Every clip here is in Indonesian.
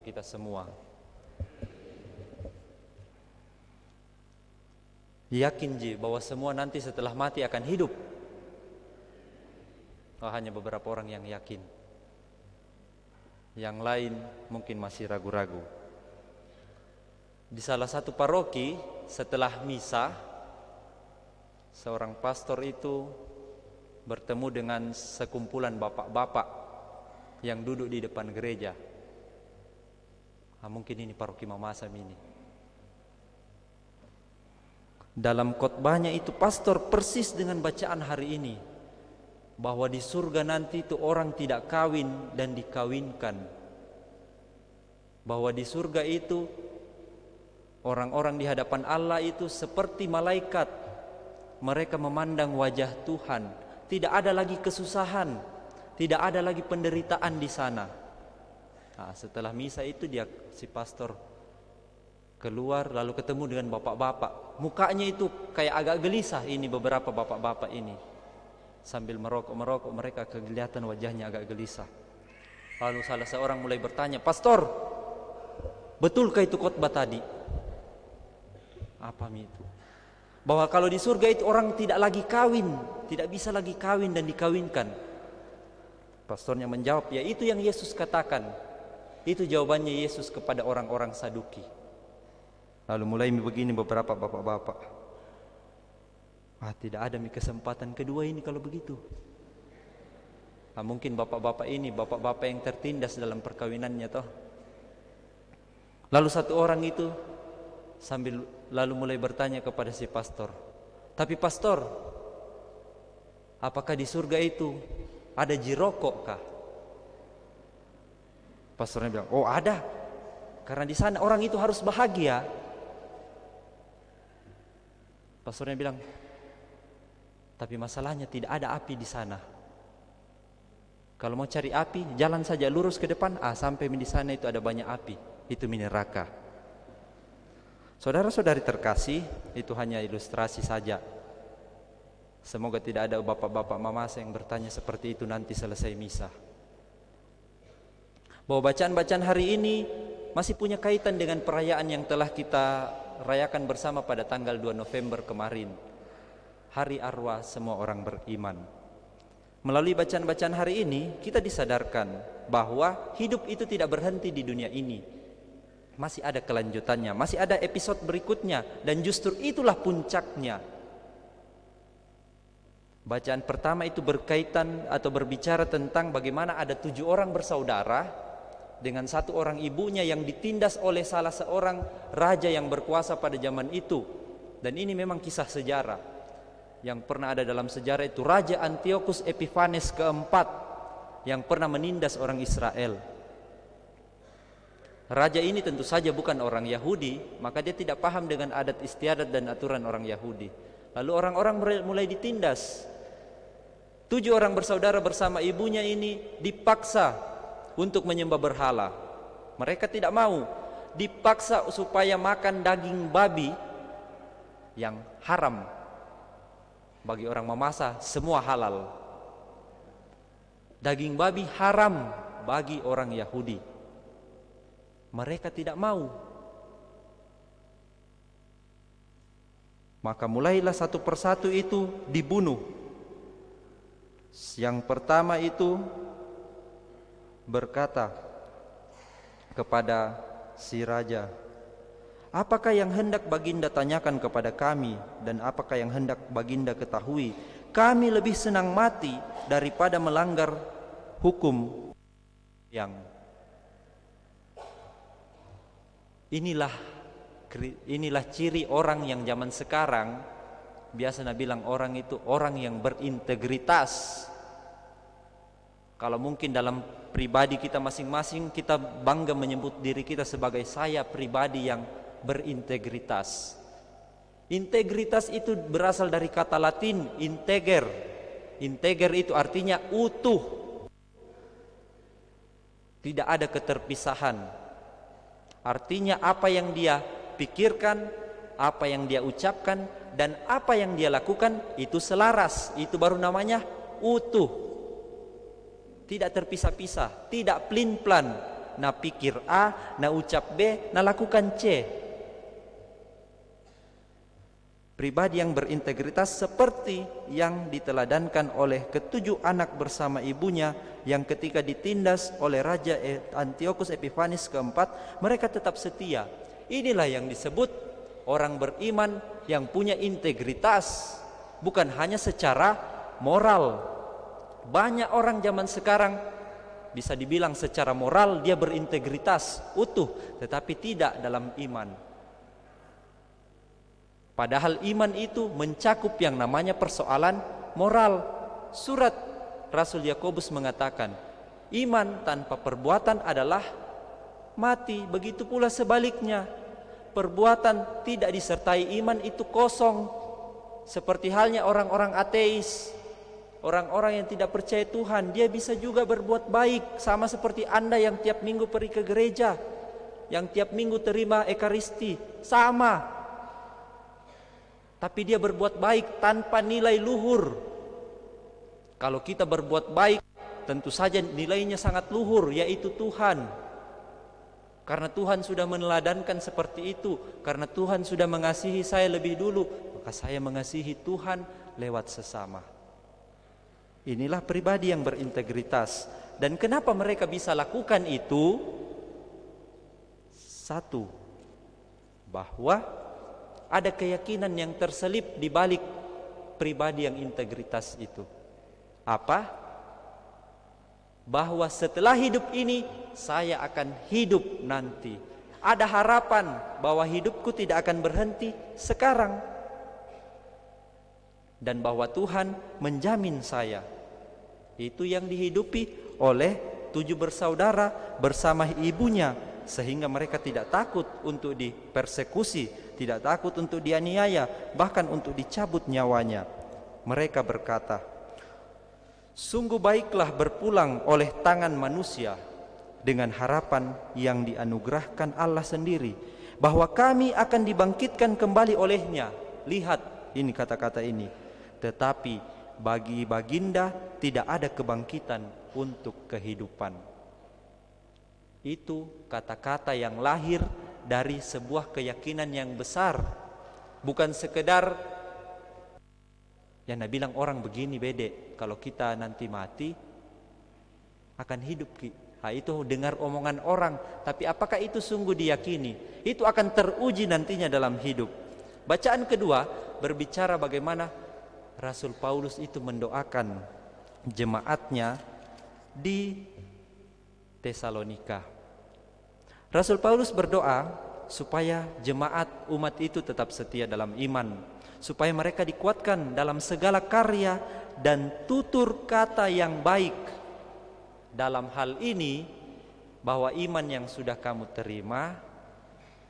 kita semua. Yakin bahwa semua nanti setelah mati akan hidup? Hanya beberapa orang yang yakin. Yang lain mungkin masih ragu-ragu. Di salah satu paroki setelah misa, seorang pastor itu bertemu dengan sekumpulan bapak-bapak yang duduk di depan gereja. Mungkin ini paroki Mamasam ini. Dalam khotbahnya itu pastor persis dengan bacaan hari ini, bahwa di surga nanti itu orang tidak kawin dan dikawinkan. Bahwa di surga itu orang-orang di hadapan Allah itu seperti malaikat. Mereka memandang wajah Tuhan. Tidak ada lagi kesusahan, tidak ada lagi penderitaan di sana. Setelah misa itu si pastor keluar lalu ketemu dengan bapak-bapak. Mukanya itu kayak agak gelisah ini, beberapa bapak-bapak ini. Sambil merokok mereka kelihatan wajahnya agak gelisah. Lalu salah seorang mulai bertanya, "Pastor, betulkah itu khotbah tadi?" Apa itu? Bahwa kalau di surga itu orang tidak lagi kawin, tidak bisa lagi kawin dan dikawinkan. Pastornya menjawab, ya itu yang Yesus katakan. Itu jawabannya Yesus kepada orang-orang Saduki. Lalu mulai begini beberapa bapak-bapak. Tidak ada kesempatan kedua ini kalau begitu. Mungkin bapak-bapak ini bapak-bapak yang tertindas dalam perkawinannya toh. Lalu satu orang itu lalu mulai bertanya kepada si pastor, "Tapi pastor, apakah di surga itu ada jirokok kah?" Pastornya bilang, "Oh ada, karena di sana orang itu harus bahagia." Pastornya bilang, "Tapi masalahnya tidak ada api di sana. Kalau mau cari api, jalan saja lurus ke depan, sampai di sana itu ada banyak api, itu neraka." Saudara-saudari terkasih, itu hanya ilustrasi saja. Semoga tidak ada bapak-bapak mamasa yang bertanya seperti itu nanti selesai misa. Bahwa bacaan-bacaan hari ini masih punya kaitan dengan perayaan yang telah kita rayakan bersama pada tanggal 2 November kemarin, Hari Arwah semua orang beriman. Melalui bacaan-bacaan hari ini kita disadarkan bahwa hidup itu tidak berhenti di dunia ini. Masih ada kelanjutannya, masih ada episode berikutnya, dan justru itulah puncaknya. Bacaan pertama itu berkaitan atau berbicara tentang bagaimana ada 7 orang bersaudara dengan 1 orang ibunya yang ditindas oleh salah seorang raja yang berkuasa pada zaman itu. Dan ini memang kisah sejarah yang pernah ada dalam sejarah itu, Raja Antiochus Epiphanes keempat yang pernah menindas orang Israel. Raja ini tentu saja bukan orang Yahudi, maka dia tidak paham dengan adat istiadat dan aturan orang Yahudi. Lalu orang-orang mulai ditindas. 7 orang bersaudara bersama ibunya ini dipaksa untuk menyembah berhala. Mereka tidak mau, dipaksa supaya makan daging babi yang haram. Bagi orang Mamasa semua halal. Daging babi haram bagi orang Yahudi. Mereka tidak mau. Maka mulailah satu persatu itu dibunuh. Yang pertama itu berkata kepada si raja, "Apakah yang hendak Baginda tanyakan kepada kami, dan apakah yang hendak Baginda ketahui? Kami lebih senang mati daripada melanggar hukum yang..." Inilah ciri orang yang zaman sekarang biasa bilang orang itu orang yang berintegritas. Kalau mungkin dalam pribadi kita masing-masing, kita bangga menyebut diri kita sebagai saya pribadi yang berintegritas. Integritas itu berasal dari kata Latin integer. Integer itu artinya utuh. Tidak ada keterpisahan. Artinya apa yang dia pikirkan, apa yang dia ucapkan, dan apa yang dia lakukan itu selaras. Itu baru namanya utuh. Tidak terpisah-pisah, tidak pelin-pelan, na pikir A, na ucap B, na lakukan C. Pribadi yang berintegritas seperti yang diteladankan oleh ketujuh anak bersama ibunya yang ketika ditindas oleh Raja Antiochus Epiphanes keempat, mereka tetap setia. Inilah yang disebut orang beriman yang punya integritas, bukan hanya secara moral. Banyak orang zaman sekarang bisa dibilang secara moral dia berintegritas, utuh, tetapi tidak dalam iman. Padahal iman itu mencakup yang namanya persoalan moral. Surat Rasul Yakobus mengatakan, iman tanpa perbuatan adalah mati. Begitu pula sebaliknya, perbuatan tidak disertai iman itu kosong. Seperti halnya orang-orang ateis, orang-orang yang tidak percaya Tuhan, dia bisa juga berbuat baik, sama seperti Anda yang tiap minggu pergi ke gereja, yang tiap minggu terima ekaristi, sama. Tapi dia berbuat baik tanpa nilai luhur. Kalau kita berbuat baik, tentu saja nilainya sangat luhur, yaitu Tuhan. Karena Tuhan sudah meneladankan seperti itu, karena Tuhan sudah mengasihi saya lebih dulu, maka saya mengasihi Tuhan lewat sesama. Inilah pribadi yang berintegritas. Dan kenapa mereka bisa lakukan itu? Satu, bahwa ada keyakinan yang terselip di balik pribadi yang integritas itu. Apa? Bahwa setelah hidup ini saya akan hidup nanti. Ada harapan bahwa hidupku tidak akan berhenti sekarang. Dan bahwa Tuhan menjamin saya. Itu yang dihidupi oleh 7 bersaudara bersama ibunya, sehingga mereka tidak takut untuk dipersekusi, tidak takut untuk dianiaya, bahkan untuk dicabut nyawanya. Mereka berkata, sungguh baiklah berpulang oleh tangan manusia dengan harapan yang dianugerahkan Allah sendiri, bahwa kami akan dibangkitkan kembali olehnya. Lihat ini kata-kata ini. Tetapi bagi baginda tidak ada kebangkitan untuk kehidupan. Itu kata-kata yang lahir dari sebuah keyakinan yang besar. Bukan sekedar yang Nabi bilang orang begini bede, kalau kita nanti mati akan hidup. Itu dengar omongan orang, tapi apakah itu sungguh diyakini? Itu akan teruji nantinya dalam hidup. Bacaan kedua berbicara bagaimana Rasul Paulus itu mendoakan jemaatnya di Tesalonika. Rasul Paulus berdoa supaya jemaat umat itu tetap setia dalam iman, supaya mereka dikuatkan dalam segala karya dan tutur kata yang baik. Dalam hal ini, bahwa iman yang sudah kamu terima,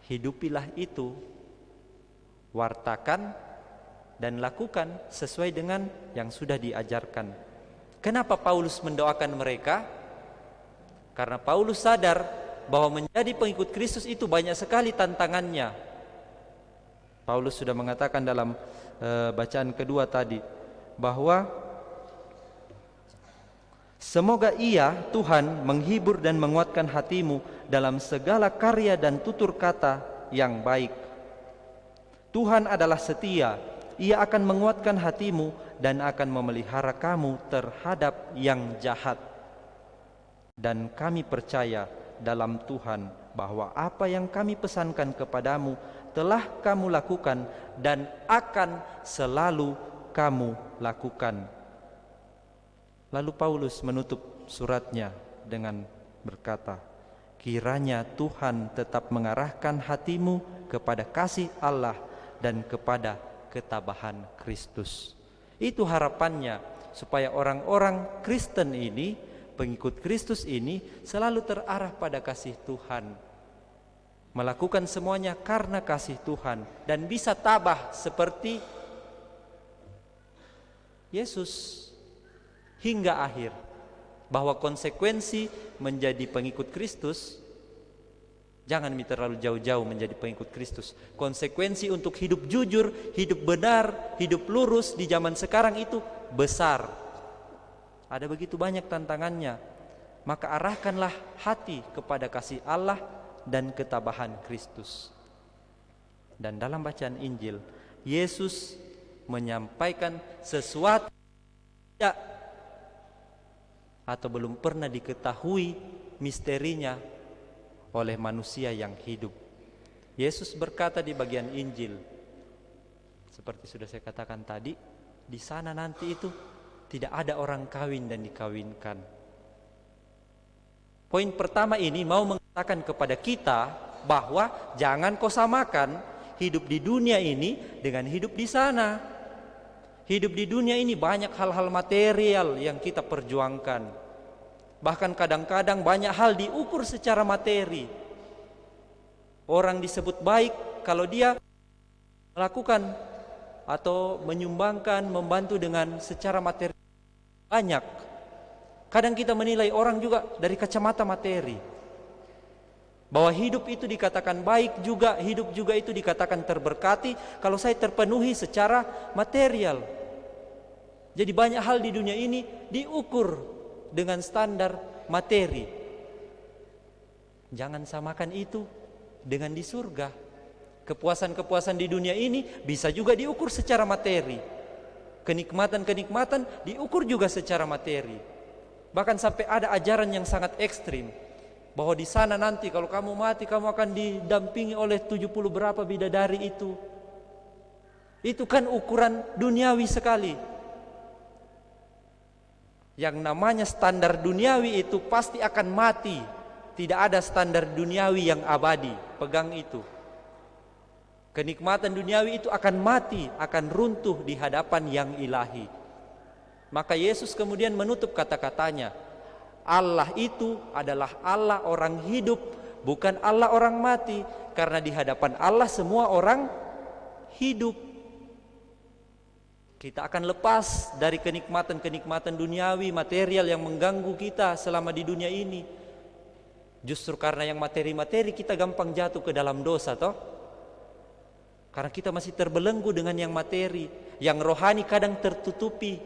hidupilah itu, wartakan dan lakukan sesuai dengan yang sudah diajarkan. Kenapa Paulus mendoakan mereka? Karena Paulus sadar bahwa menjadi pengikut Kristus itu banyak sekali tantangannya. Paulus sudah mengatakan dalam bacaan kedua tadi, bahwa semoga ia, Tuhan, menghibur dan menguatkan hatimu dalam segala karya dan tutur kata yang baik. Tuhan adalah setia, ia akan menguatkan hatimu dan akan memelihara kamu terhadap yang jahat. Dan kami percaya dalam Tuhan bahwa apa yang kami pesankan kepadamu telah kamu lakukan dan akan selalu kamu lakukan. Lalu Paulus menutup suratnya dengan berkata, kiranya Tuhan tetap mengarahkan hatimu kepada kasih Allah dan kepada ketabahan Kristus. Itu harapannya, supaya orang-orang Kristen ini, pengikut Kristus ini, selalu terarah pada kasih Tuhan, melakukan semuanya karena kasih Tuhan, dan bisa tabah seperti Yesus hingga akhir. Bahwa konsekuensi menjadi pengikut Kristus, jangan terlalu jauh-jauh menjadi pengikut Kristus. Konsekuensi untuk hidup jujur, hidup benar, hidup lurus di zaman sekarang itu besar. Ada begitu banyak tantangannya. maka arahkanlah hati kepada kasih Allah dan ketabahan Kristus. Dan dalam bacaan Injil, Yesus menyampaikan sesuatu tidak atau belum pernah diketahui misterinya oleh manusia yang hidup. Yesus berkata di bagian Injil, seperti sudah saya katakan tadi, di sana nanti itu tidak ada orang kawin dan dikawinkan. Poin pertama ini mau mengatakan kepada kita bahwa jangan kau samakan hidup di dunia ini dengan hidup di sana. Hidup di dunia ini banyak hal-hal material yang kita perjuangkan. Bahkan kadang-kadang banyak hal diukur secara materi. Orang disebut baik kalau dia melakukan atau menyumbangkan, membantu dengan secara materi banyak. Kadang kita menilai orang juga dari kacamata materi. Bahwa hidup itu dikatakan baik juga, hidup juga itu dikatakan terberkati kalau saya terpenuhi secara material. Jadi banyak hal di dunia ini diukur dengan standar materi. Jangan samakan itu dengan di surga. Kepuasan-kepuasan di dunia ini bisa juga diukur secara materi. Kenikmatan-kenikmatan diukur juga secara materi. Bahkan sampai ada ajaran yang sangat ekstrim, bahwa di sana nanti kalau kamu mati kamu akan didampingi oleh 70 berapa bidadari itu. Itu kan ukuran duniawi sekali. Yang namanya standar duniawi itu pasti akan mati. Tidak ada standar duniawi yang abadi. Pegang itu. Kenikmatan duniawi itu akan mati, akan runtuh di hadapan yang ilahi. Maka Yesus kemudian menutup kata-katanya, Allah itu adalah Allah orang hidup, bukan Allah orang mati. Karena di hadapan Allah semua orang hidup. Kita akan lepas dari kenikmatan-kenikmatan duniawi, material yang mengganggu kita selama di dunia ini. Justru karena yang materi-materi kita gampang jatuh ke dalam dosa toh. Karena kita masih terbelenggu dengan yang materi, yang rohani kadang tertutupi.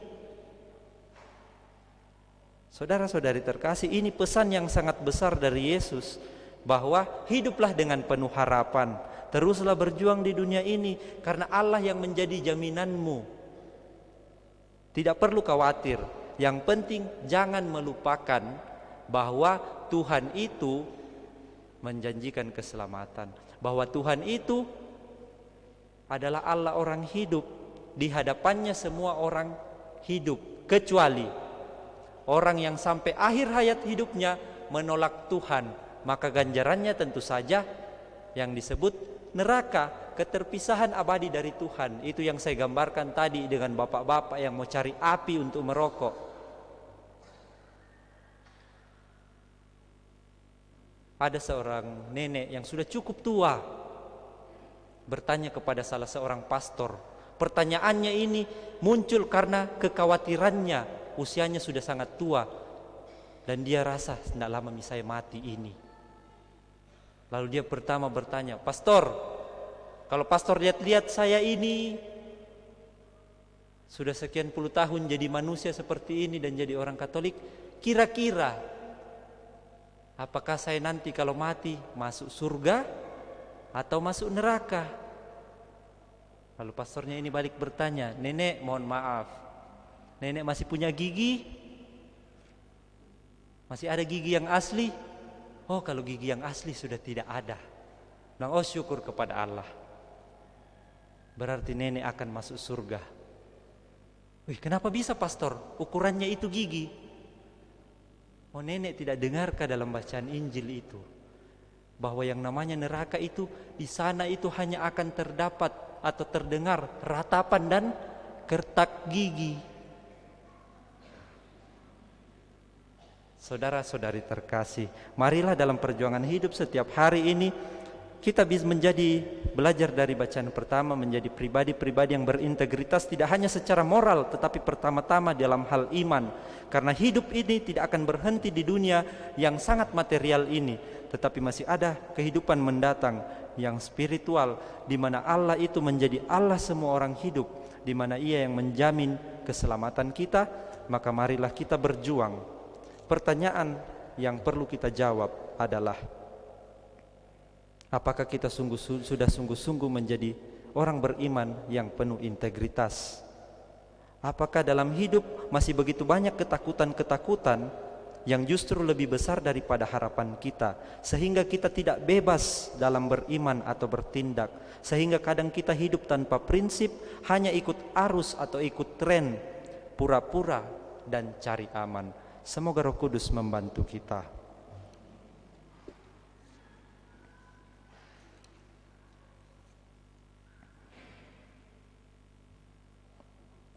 Saudara-saudari terkasih, ini pesan yang sangat besar dari Yesus, bahwa hiduplah dengan penuh harapan, teruslah berjuang di dunia ini karena Allah yang menjadi jaminanmu. Tidak perlu khawatir, yang penting jangan melupakan bahwa Tuhan itu menjanjikan keselamatan, bahwa Tuhan itu adalah Allah orang hidup. Di hadapannya semua orang hidup, kecuali orang yang sampai akhir hayat hidupnya menolak Tuhan, maka ganjarannya tentu saja yang disebut neraka, keterpisahan abadi dari Tuhan. Itu yang saya gambarkan tadi dengan bapak-bapak yang mau cari api untuk merokok. Ada seorang nenek yang sudah cukup tua bertanya kepada salah seorang pastor. Pertanyaannya ini muncul karena kekhawatirannya, usianya sudah sangat tua dan dia rasa tidak lama saya mati ini. Lalu dia pertama bertanya, pastor, kalau pastor lihat-lihat saya ini sudah sekian puluh tahun jadi manusia seperti ini dan jadi orang Katolik, kira-kira apakah saya nanti kalau mati masuk surga atau masuk neraka? Lalu pastornya ini balik bertanya, nenek mohon maaf, nenek masih punya gigi? Masih ada gigi yang asli? Oh, kalau gigi yang asli sudah tidak ada. Nah, oh syukur kepada Allah. Berarti nenek akan masuk surga. Wih, kenapa bisa pastor? Ukurannya itu gigi. Oh, nenek tidak dengarkah dalam bacaan Injil itu, bahwa yang namanya neraka itu di sana itu hanya akan terdapat atau terdengar ratapan dan kertak gigi. Saudara-saudari terkasih, marilah dalam perjuangan hidup setiap hari ini kita bisa belajar dari bacaan pertama menjadi pribadi-pribadi yang berintegritas, tidak hanya secara moral tetapi pertama-tama dalam hal iman. Karena hidup ini tidak akan berhenti di dunia yang sangat material ini, tetapi masih ada kehidupan mendatang yang spiritual, di mana Allah itu menjadi Allah semua orang hidup, di mana Ia yang menjamin keselamatan kita. Maka marilah kita berjuang. Pertanyaan yang perlu kita jawab adalah, apakah kita sudah sungguh-sungguh menjadi orang beriman yang penuh integritas? Apakah dalam hidup masih begitu banyak ketakutan-ketakutan yang justru lebih besar daripada harapan kita, sehingga kita tidak bebas dalam beriman atau bertindak, sehingga kadang kita hidup tanpa prinsip, hanya ikut arus atau ikut tren, pura-pura dan cari aman. Semoga Roh Kudus membantu kita.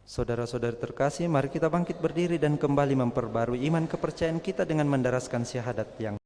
Saudara-saudari terkasih, mari kita bangkit berdiri dan kembali memperbarui iman kepercayaan kita dengan mendaraskan syahadat yang